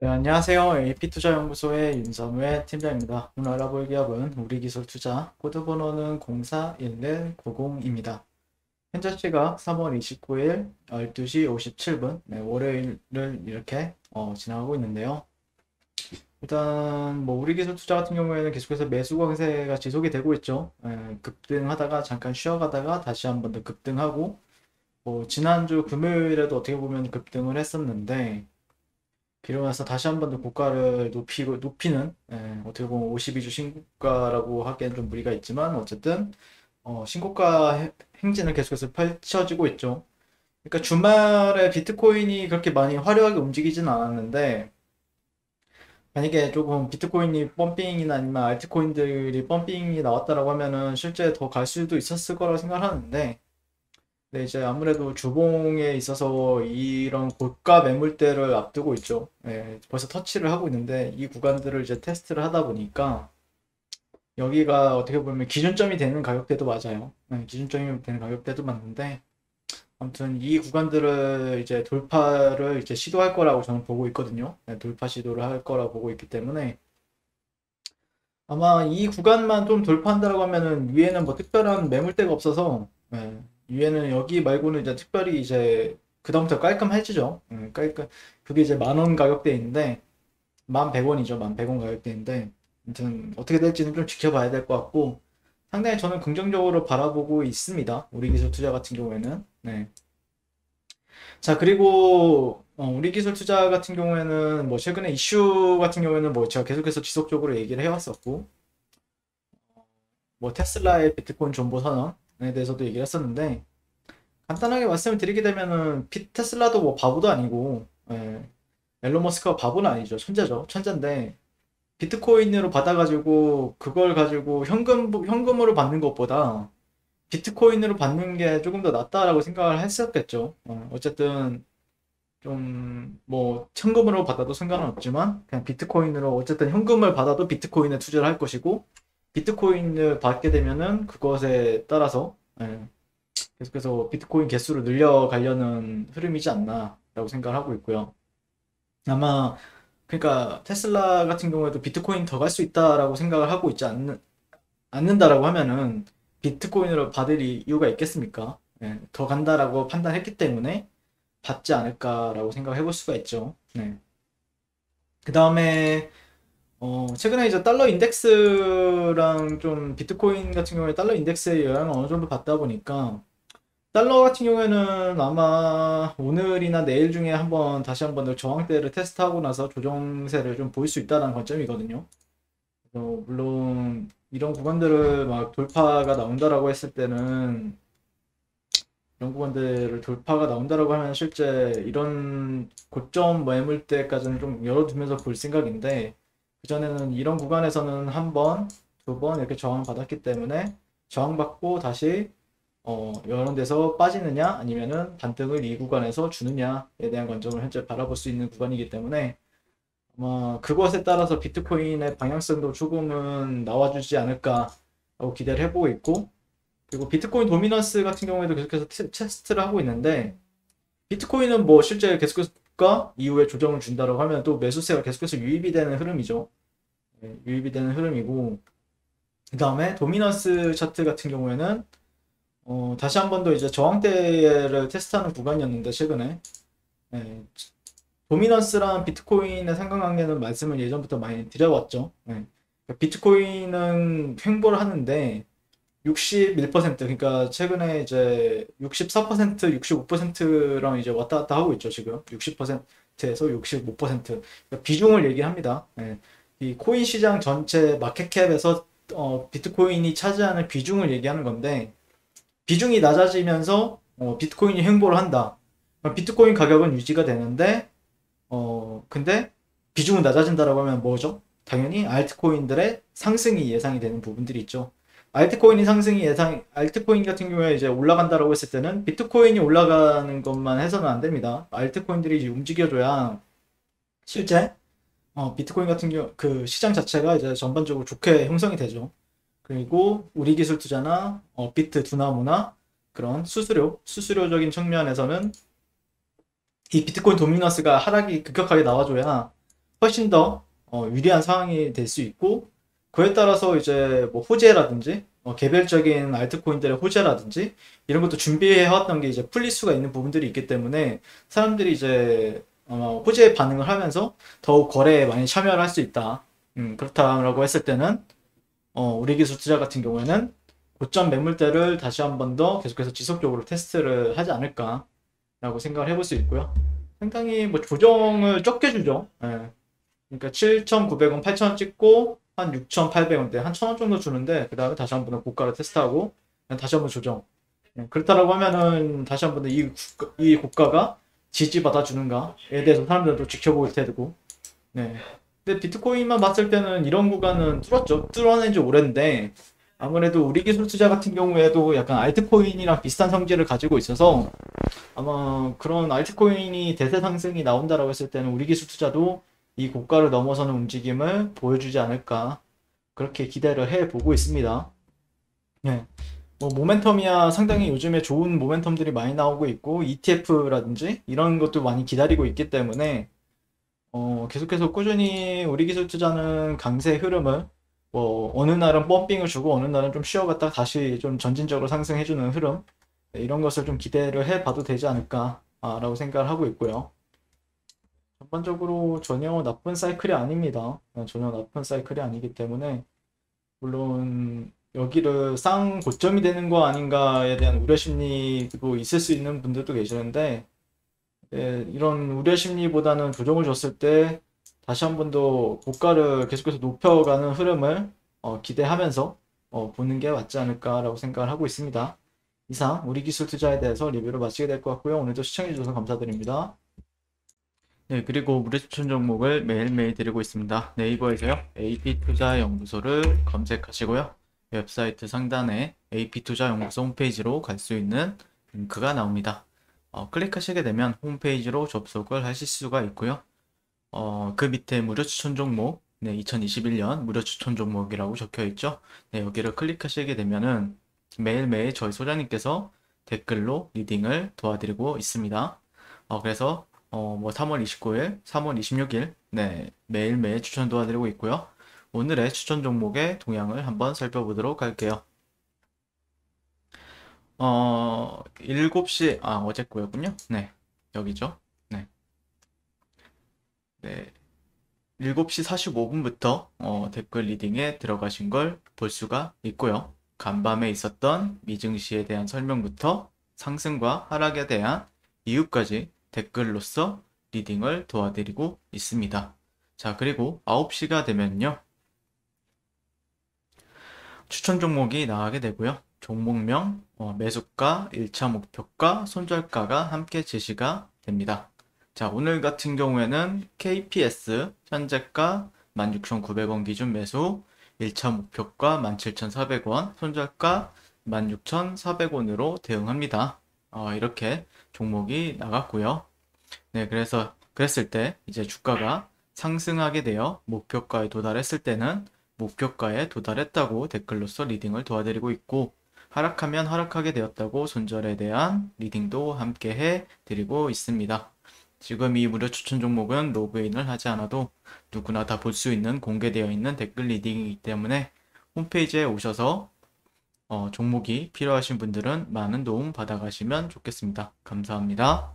네, 안녕하세요. AP투자연구소의 윤선우의 팀장입니다. 오늘 알아볼 기업은 우리기술투자, 코드 번호는 041190입니다. 현재 시각 3월 29일 12시 57분, 월요일을 이렇게 지나가고 있는데요. 일단 뭐 우리기술투자 같은 경우에는 계속해서 매수 강세가 지속이 되고 있죠. 급등하다가 잠깐 쉬어가다가 다시 한 번 더 급등하고, 뭐 지난주 금요일에도 어떻게 보면 급등을 했었는데, 그러면서 다시 한 번 더 고가를 높이는, 어떻게 보면 52주 신고가라고 하기엔 좀 무리가 있지만 어쨌든 신고가 행진을 계속해서 펼쳐지고 있죠. 그러니까 주말에 비트코인이 그렇게 많이 화려하게 움직이진 않았는데, 만약에 조금 비트코인이 펌핑이나 아니면 알트코인들이 펌핑이 나왔다라고 하면은 실제 더 갈 수도 있었을 거라고 생각하는데, 네, 이제 아무래도 주봉에 있어서 이런 고가 매물대를 앞두고 있죠. 벌써 터치를 하고 있는데 이 구간들을 이제 테스트를 하다 보니까 여기가 어떻게 보면 기준점이 되는 가격대도 맞아요. 기준점이 되는 가격대도 맞는데, 아무튼 이 구간들을 이제 돌파를 이제 시도할 거라고 저는 보고 있거든요. 돌파 시도를 할 거라고 보고 있기 때문에 아마 이 구간만 좀 돌파한다고 하면은 위에는 뭐 특별한 매물대가 없어서, 위에는 여기 말고는 이제 특별히 이제 그다음부터 깔끔해지죠. 깔끔. 그게 이제 10,000원 가격대인데 11,100원이죠. 11,100원 가격대인데 아무튼 어떻게 될지는 좀 지켜봐야 될 것 같고, 상당히 저는 긍정적으로 바라보고 있습니다. 우리 기술 투자 같은 경우에는. 네. 자, 그리고 우리 기술 투자 같은 경우에는 뭐 최근에 이슈 같은 경우에는 뭐 제가 계속해서 지속적으로 얘기를 해왔었고, 뭐 테슬라의 비트코인 존버 선언에 대해서도 얘기를 했었는데, 간단하게 말씀을 드리게 되면은 테슬라도 뭐 바보도 아니고, 앨런 머스크가 바보는 아니죠. 천재죠. 천재인데 비트코인으로 받아가지고 그걸 가지고 현금으로 받는 것보다 비트코인으로 받는 게 조금 더 낫다라고 생각을 했었겠죠. 어쨌든 좀 뭐 현금으로 받아도 상관은 없지만 그냥 비트코인으로 어쨌든 현금을 받아도 비트코인에 투자를 할 것이고, 비트코인을 받게 되면은 그것에 따라서 계속해서 비트코인 개수를 늘려가려는 흐름이지 않나라고 생각을 하고 있고요. 아마 그러니까 테슬라 같은 경우에도 비트코인 더 갈 수 있다라고 생각을 하고 있지 않는다라고 하면은 비트코인으로 받을 이유가 있겠습니까? 더 간다라고 판단했기 때문에 받지 않을까라고 생각을 해볼 수가 있죠. 네. 그 다음에 최근에 이제 달러 인덱스랑 좀 비트코인 같은 경우에 달러 인덱스의 영향을 어느 정도 받다 보니까 달러 같은 경우에는 아마 오늘이나 내일 중에 다시 한번 더 저항대를 테스트하고 나서 조정세를 좀 보일 수 있다는 관점이거든요. 물론 이런 구간들을 막 돌파가 나온다라고 했을 때는, 이런 구간들을 돌파가 나온다라고 하면 실제 이런 고점 매물대까지는 좀 열어두면서 볼 생각인데, 그전에는 이런 구간에서는 한 번, 두 번 이렇게 저항받았기 때문에 저항받고 다시 이런 데서 빠지느냐 아니면은 반등을 이 구간에서 주느냐에 대한 관점을 현재 바라볼 수 있는 구간이기 때문에 아마 그것에 따라서 비트코인의 방향성도 조금은 나와주지 않을까라고 기대를 해보고 있고, 그리고 비트코인 도미넌스 같은 경우에도 계속해서 테스트를 하고 있는데, 비트코인은 뭐 실제 계속해서 가 이후에 조정을 준다고 하면 또 매수세가 계속해서 유입이 되는 흐름이죠. 유입이 되는 흐름이고, 그 다음에 도미넌스 차트 같은 경우에는 다시 한 번 더 이제 저항대를 테스트하는 구간이었는데 최근에, 예, 도미넌스랑 비트코인의 상관관계는 말씀을 예전부터 많이 드려왔죠. 그러니까 비트코인은 횡보를 하는데 61%, 그러니까 최근에 이제 64%, 65%랑 이제 왔다 갔다 하고 있죠. 지금 60%에서 65%, 그러니까 비중을 얘기합니다. 이 코인 시장 전체 마켓캡에서 비트코인이 차지하는 비중을 얘기하는 건데, 비중이 낮아지면서 비트코인이 횡보를 한다. 비트코인 가격은 유지가 되는데 근데 비중은 낮아진다라고 하면 뭐죠? 당연히 알트코인들의 상승이 예상이 되는 부분들이 있죠. 알트코인 같은 경우에 이제 올라간다라고 했을 때는 비트코인이 올라가는 것만 해서는 안 됩니다. 알트코인들이 이제 움직여줘야 실제 비트코인 같은 경우 그 시장 자체가 이제 전반적으로 좋게 형성이 되죠. 그리고 우리 기술 투자나 비트 두나무나 그런 수수료적인 측면에서는 이 비트코인 도미넌스가 하락이 급격하게 나와줘야 훨씬 더 유리한 상황이 될 수 있고, 그에 따라서 이제 뭐 호재라든지 개별적인 알트코인들의 호재라든지 이런 것도 준비해 왔던 게 이제 풀릴 수가 있는 부분들이 있기 때문에 사람들이 이제 호재에 반응을 하면서 더욱 거래에 많이 참여를 할 수 있다. 그렇다라고 했을 때는 우리 기술 투자 같은 경우에는 고점 매물대를 다시 한 번 더 계속해서 지속적으로 테스트를 하지 않을까라고 생각을 해볼 수 있고요. 상당히 뭐 조정을 적게 주죠. 예. 그러니까 7,900원, 8,000원 찍고 한 6,800원대, 한 1,000원 정도 주는데 그 다음에 다시 한 번 더 고가를 테스트하고 다시 한 번 조정. 그렇다라고 하면은 다시 한 번 더 이 고가가 지지받아 주는가에 대해서 사람들도 지켜볼 테고. 네. 근데 비트코인만 봤을 때는 이런 구간은 뚫었죠. 뚫어낸 지 오랜데 아무래도 우리 기술 투자 같은 경우에도 약간 알트코인이랑 비슷한 성질을 가지고 있어서 아마 그런 알트코인이 대세 상승이 나온다라고 했을 때는 우리 기술 투자도 이 고가를 넘어서는 움직임을 보여주지 않을까 그렇게 기대를 해 보고 있습니다. 네. 뭐 모멘텀이야 상당히 요즘에 좋은 모멘텀들이 많이 나오고 있고 ETF라든지 이런 것도 많이 기다리고 있기 때문에 계속해서 꾸준히 우리 기술 투자는 강세 흐름을 뭐 어느 날은 펌핑을 주고 어느 날은 좀 쉬어갔다가 다시 좀 전진적으로 상승해주는 흐름 네, 이런 것을 좀 기대를 해봐도 되지 않을까라고 생각을 하고 있고요. 전반적으로 전혀 나쁜 사이클이 아닙니다. 전혀 나쁜 사이클이 아니기 때문에 물론 여기를 고점이 되는 거 아닌가에 대한 우려 심리도 있을 수 있는 분들도 계시는데 이런 우려 심리보다는 조정을 줬을 때 다시 한 번 더 고가를 계속해서 높여가는 흐름을 기대하면서 보는 게 맞지 않을까라고 생각을 하고 있습니다. 이상 우리 기술 투자에 대해서 리뷰를 마치게 될 것 같고요. 오늘도 시청해주셔서 감사드립니다. 네, 그리고 무료 추천 종목을 매일매일 드리고 있습니다. 네이버에서요, AP투자연구소를 검색하시고요. 웹사이트 상단에 AP투자연구소 홈페이지로 갈 수 있는 링크가 나옵니다. 클릭하시게 되면 홈페이지로 접속을 하실 수가 있고요. 그 밑에 무료 추천 종목, 네, 2021년 무료 추천 종목이라고 적혀 있죠. 네, 여기를 클릭하시게 되면은 매일매일 저희 소장님께서 댓글로 리딩을 도와드리고 있습니다. 그래서 뭐 3월 29일, 3월 26일, 네, 매일매일 추천 도와드리고 있고요. 오늘의 추천 종목의 동향을 한번 살펴보도록 할게요. 7시, 어제 거였군요. 네, 여기죠. 네. 네. 7시 45분부터 댓글 리딩에 들어가신 걸 볼 수가 있고요. 간밤에 있었던 미증시에 대한 설명부터 상승과 하락에 대한 이유까지 댓글로서 리딩을 도와드리고 있습니다. 자, 그리고 9시가 되면요. 추천 종목이 나가게 되고요. 종목명, 매수가, 1차 목표가, 손절가가 함께 제시가 됩니다. 자, 오늘 같은 경우에는 KPS 현재가 16,900원 기준 매수, 1차 목표가 17,400원, 손절가 16,400원으로 대응합니다. 이렇게 종목이 나갔고요. 네, 그랬을 때 이제 주가가 상승하게 되어 목표가에 도달했을 때는 목표가에 도달했다고 댓글로서 리딩을 도와드리고 있고, 하락하면 하락하게 되었다고 손절에 대한 리딩도 함께 해 드리고 있습니다. 지금 이 무료 추천 종목은 로그인을 하지 않아도 누구나 다 볼 수 있는 공개되어 있는 댓글 리딩이기 때문에 홈페이지에 오셔서 종목이 필요하신 분들은 많은 도움 받아가시면 좋겠습니다. 감사합니다.